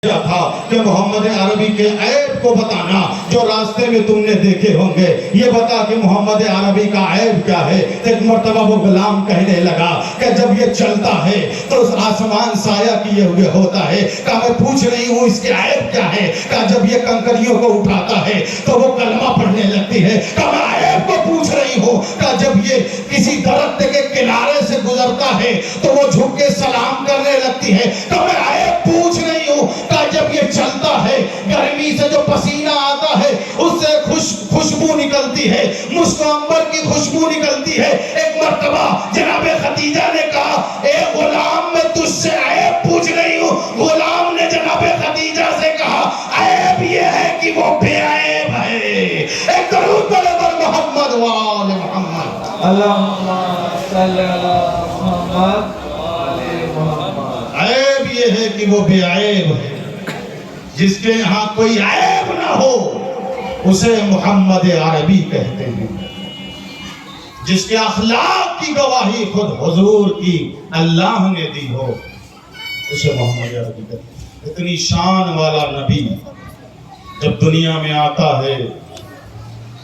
تھا کہ محمد عربی کے عیب کو بتانا جو راستے میں تم نے دیکھے ہوں گے، یہ بتا کہ محمد عربی کا عیب کیا ہے۔ ایک مرتبہ وہ غلام کہنے لگا کہ جب یہ چلتا ہے تو آسمان سایہ کیے ہوئے ہوتا ہے۔ کہا میں پوچھ رہی ہوں اس کے عیب کیا ہے؟ کہا جب یہ کنکریوں کو اٹھاتا ہے تو وہ کلمہ پڑھنے لگتی ہے۔ کہا میں عیب کو پوچھ رہی ہوں۔ کہا جب یہ کسی درخت کے کنارے سے گزرتا ہے تو وہ جھک کے سلام کرنے لگتی ہے۔ کہا میں عیب پوچھ رہی ہوں۔ کہا جب یہ چلتا ہے گرمی سے جو پسینہ آتا ہے اس سے خوشبو نکلتی ہے، مشک عنبر کی خوشبو نکلتی ہے۔ ایک مرتبہ جناب خدیجہ نے کہا اے غلام میں تجھ سے عیب پوچھ رہی ہوں۔ غلام نے جناب خدیجہ سے کہا عیب یہ ہے کہ وہ بے عیب ہے۔ ایک درود پڑھو پر محمد وآل محمد۔ اللہم صلی علی محمد وآل محمد۔ عیب یہ ہے کہ وہ بے عیب ہے، جس کے یہاں کوئی عیب نہ ہو اسے محمد عربی کہتے ہیں۔ جس کے اخلاق کی گواہی خود حضور کی اللہ نے دی ہو اسے محمد عربی کہتے ہیں۔ اتنی شان والا نبی جب دنیا میں آتا ہے،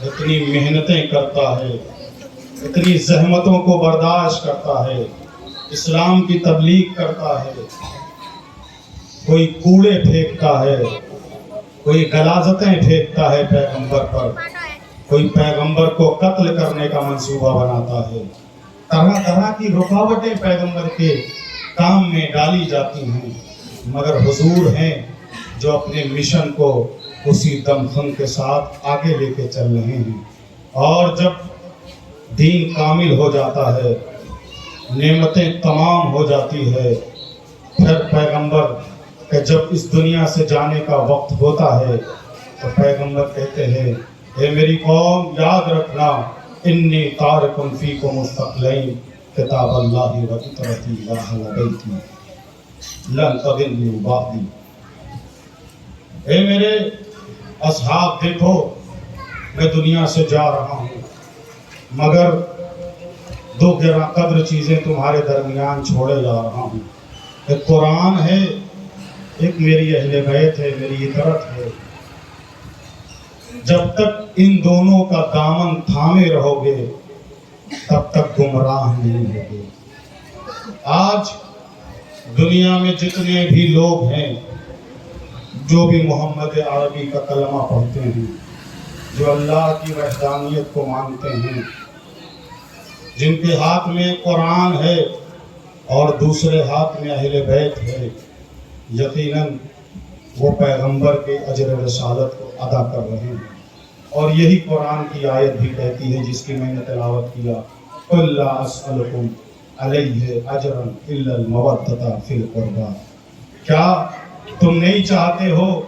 اتنی محنتیں کرتا ہے، اتنی زحمتوں کو برداشت کرتا ہے، اسلام کی تبلیغ کرتا ہے، کوئی کوڑے پھینکتا ہے، کوئی غلاظتیں پھینکتا ہے پیغمبر پر، کوئی پیغمبر کو قتل کرنے کا منصوبہ بناتا ہے، طرح طرح کی رکاوٹیں پیغمبر کے کام میں ڈالی جاتی ہیں، مگر حضور ہیں جو اپنے مشن کو اسی دم خم کے ساتھ آگے لے کے چل رہے ہیں۔ اور جب دین کامل ہو جاتا ہے، نعمتیں تمام ہو جاتی ہے، پھر پیغمبر کہ جب اس دنیا سے جانے کا وقت ہوتا ہے تو پیغمبر کہتے ہیں اے میری قوم یاد رکھنا انی تارکم فیکم الثقلین کتاب اللہ و اطرتی اہل بیتی لن تضلوا بعدی۔ اے میرے اصحاب دیکھو میں دنیا سے جا رہا ہوں، مگر دو گراں قدر چیزیں تمہارے درمیان چھوڑے جا رہا ہوں۔ ایک قرآن ہے، ایک میری اہل بیت ہے، میری اطاعت ہے۔ جب تک ان دونوں کا دامن تھامے رہو گے تب تک گمراہ نہیں ہوگے۔ آج دنیا میں جتنے بھی لوگ ہیں جو بھی محمد عربی کا کلمہ پڑھتے ہیں، جو اللہ کی وحدانیت کو مانتے ہیں، جن کے ہاتھ میں قرآن ہے اور دوسرے ہاتھ میں اہل بیت ہے، یقیناً وہ پیغمبر کے اجر رسالت کو ادا کر رہے ہیں۔ اور یہی قرآن کی آیت بھی کہتی ہے جس کی میں نے تلاوت کیا قُلْ لَا أَسْأَلُكُمْ عَلَيْهِ أَجْرًا إِلَّا الْمَوَدَّةَ فِي الْقُرْبَى۔ کیا تم نہیں چاہتے ہو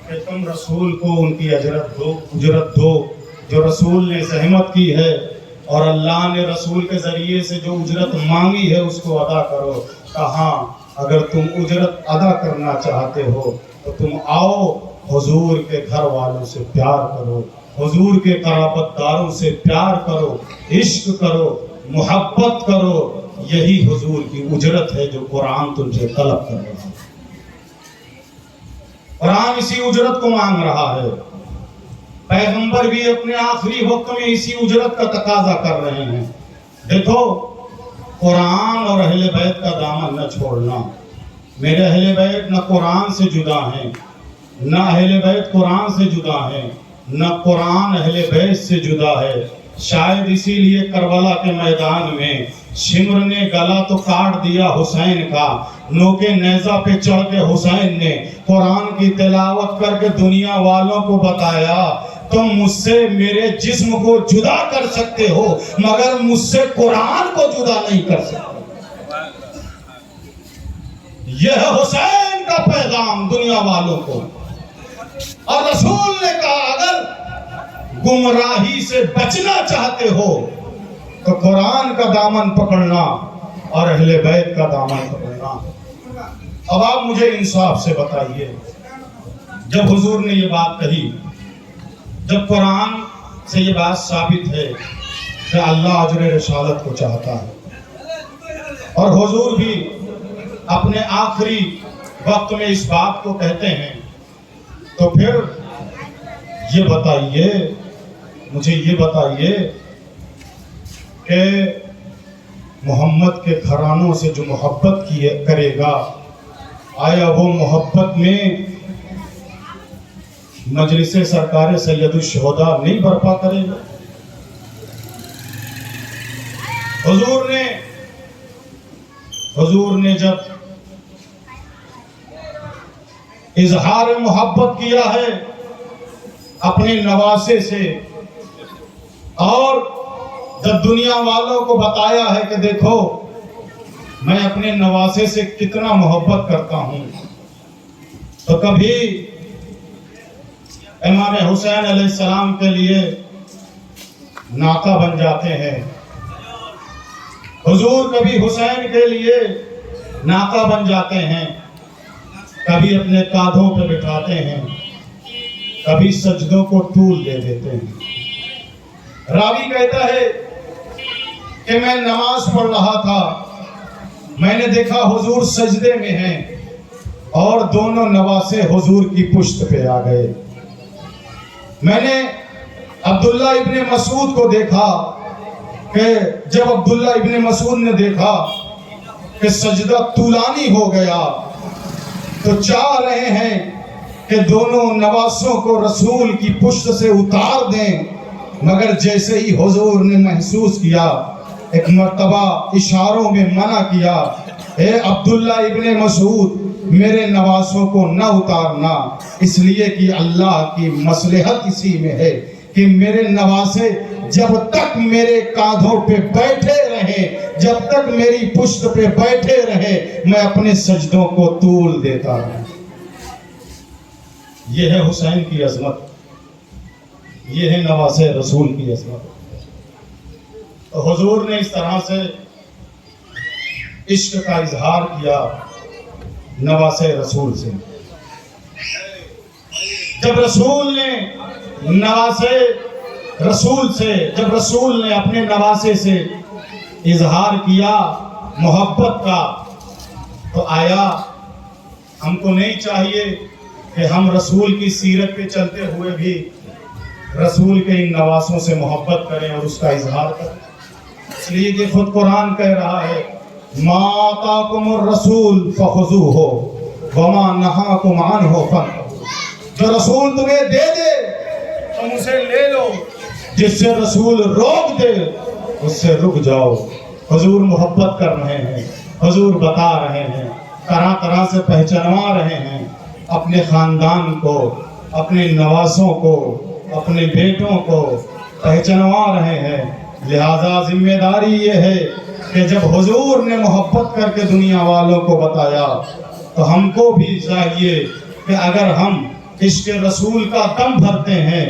کہ تم رسول کو ان کی اجرت دو جو رسول نے زحمت کی ہے اور اللہ نے رسول کے ذریعے سے جو اجرت مانگی ہے اس کو ادا کرو۔ کہاں اگر تم اجرت ادا کرنا چاہتے ہو تو تم آؤ حضور کے گھر والوں سے پیار کرو، حضور کے قرابت داروں سے پیار کرو، عشق کرو، محبت کرو۔ یہی حضور کی اجرت ہے جو قرآن تم سے طلب کر رہا ہے۔ قرآن اسی اجرت کو مانگ رہا ہے، پیغمبر بھی اپنے آخری وقت میں اسی اجرت کا تقاضا کر رہے ہیں۔ دیکھو قرآن اور اہل بیت کا دامن نہ چھوڑنا۔ میرے اہل بیت نہ قرآن سے جدا ہیں، نہ اہل بیت قرآن سے جدا ہیں، نہ قرآن اہل بیت سے جدا ہے۔ شاید اسی لیے کربلا کے میدان میں شمر نے گلا تو کاٹ دیا حسین کا، نوکے نیزہ پہ چڑھ کے حسین نے قرآن کی تلاوت کر کے دنیا والوں کو بتایا تم مجھ سے میرے جسم کو جدا کر سکتے ہو مگر مجھ سے قرآن کو جدا نہیں کر سکتے۔ یہ ہے حسین کا پیغام دنیا والوں کو۔ اور رسول نے کہا اگر گمراہی سے بچنا چاہتے ہو تو قرآن کا دامن پکڑنا اور اہل بیت کا دامن پکڑنا۔ اب آپ مجھے انصاف سے بتائیے، جب حضور نے یہ بات کہی، جب قرآن سے یہ بات ثابت ہے کہ اللہ اجر رسالت کو چاہتا ہے اور حضور بھی اپنے آخری وقت میں اس بات کو کہتے ہیں تو پھر یہ بتائیے، مجھے یہ بتائیے کہ محمد کے گھرانوں سے جو محبت کرے گا، آیا وہ محبت میں مجلس سرکار سید الشہداء نہیں برپا کرے گا؟ حضور نے جب اظہار محبت کیا ہے اپنے نواسے سے، اور جب دنیا والوں کو بتایا ہے کہ دیکھو میں اپنے نواسے سے کتنا محبت کرتا ہوں، تو کبھی امام حسین علیہ السلام کے لیے نعتہ بن جاتے ہیں، حضور کبھی حسین کے لیے نعتہ بن جاتے ہیں، کبھی اپنے کاندھوں پہ بٹھاتے ہیں، کبھی سجدوں کو طول دے دیتے ہیں۔ راوی کہتا ہے کہ میں نماز پڑھ رہا تھا، میں نے دیکھا حضور سجدے میں ہیں اور دونوں نواسے حضور کی پشت پہ آ گئے۔ میں نے عبداللہ ابن مسعود کو دیکھا کہ جب عبداللہ ابن مسعود نے دیکھا کہ سجدہ طولانی ہو گیا تو چاہ رہے ہیں کہ دونوں نواسوں کو رسول کی پشت سے اتار دیں، مگر جیسے ہی حضور نے محسوس کیا، ایک مرتبہ اشاروں میں منع کیا، اے عبداللہ ابن مسعود میرے نواسوں کو نہ اتارنا، اس لیے کہ اللہ کی مصلحت اسی میں ہے کہ میرے نواسے جب تک میرے کاندھوں پہ بیٹھے رہے، جب تک میری پشت پہ بیٹھے رہے، میں اپنے سجدوں کو طول دیتا رہا۔ یہ ہے حسین کی عظمت، یہ ہے نواسے رسول کی عظمت۔ تو حضور نے اس طرح سے عشق کا اظہار کیا نواسے رسول سے۔ جب رسول نے اپنے نواسے سے اظہار کیا محبت کا، تو آیا ہم کو نہیں چاہیے کہ ہم رسول کی سیرت پہ چلتے ہوئے بھی رسول کے ان نواسوں سے محبت کریں اور اس کا اظہار کریں؟ اس لیے کہ خود قرآن کہہ رہا ہے ما آتاکم الرسول فخذوہ وما نہاکم عنہ فانتہوا، جو رسول تمہیں دے دے تم اسے لے لو، جس سے رسول روک دے اس سے رک جاؤ۔ حضور محبت کر رہے ہیں، حضور بتا رہے ہیں، طرح طرح سے پہچانوا رہے ہیں اپنے خاندان کو، اپنے نواسوں کو، اپنے بیٹوں کو پہچانوا رہے ہیں۔ لہذا ذمہ داری یہ ہے کہ جب حضور نے محبت کر کے دنیا والوں کو بتایا تو ہم کو بھی چاہیے کہ اگر ہم عشق رسول کا دم بھرتے ہیں،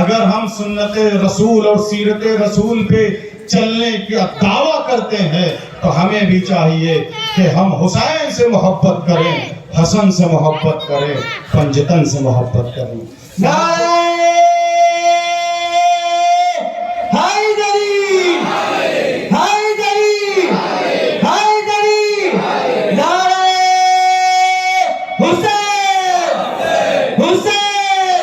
اگر ہم سنت رسول اور سیرت رسول پہ چلنے کا دعویٰ کرتے ہیں، تو ہمیں بھی چاہیے کہ ہم حسین سے محبت کریں، حسن سے محبت کریں، پنجتن سے محبت کریں۔ نعرہ حیدری، حیدری، حیدری، نعرہ حسین، حسین،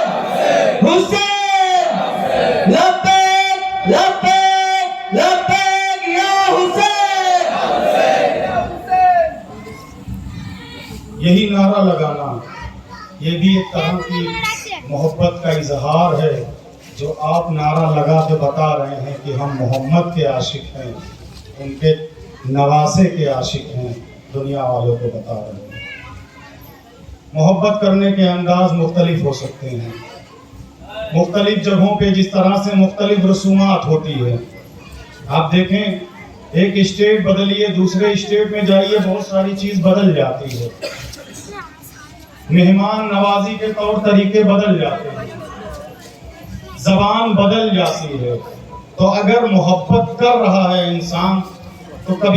حسین، لبیک، لبیک، لبیک یا حسین۔ یہی نعرہ لگانا، یہ بھی ایک طرح کی محبت کا اظہار ہے، جو آپ نعرہ لگا کے بتا رہے ہیں کہ ہم محمد کے عاشق ہیں، ان کے نواسے کے عاشق ہیں، دنیا والوں کو بتا رہے ہیں۔ محبت کرنے کے انداز مختلف ہو سکتے ہیں، مختلف جگہوں پہ جس طرح سے مختلف رسومات ہوتی ہے۔ آپ دیکھیں ایک اسٹیٹ بدلیے دوسرے اسٹیٹ میں جائیے، بہت ساری چیز بدل جاتی ہے، مہمان نوازی کے طور طریقے بدل جاتے ہیں، زبان بدل جاتی ہے۔ تو اگر محبت کر رہا ہے انسان تو کبھی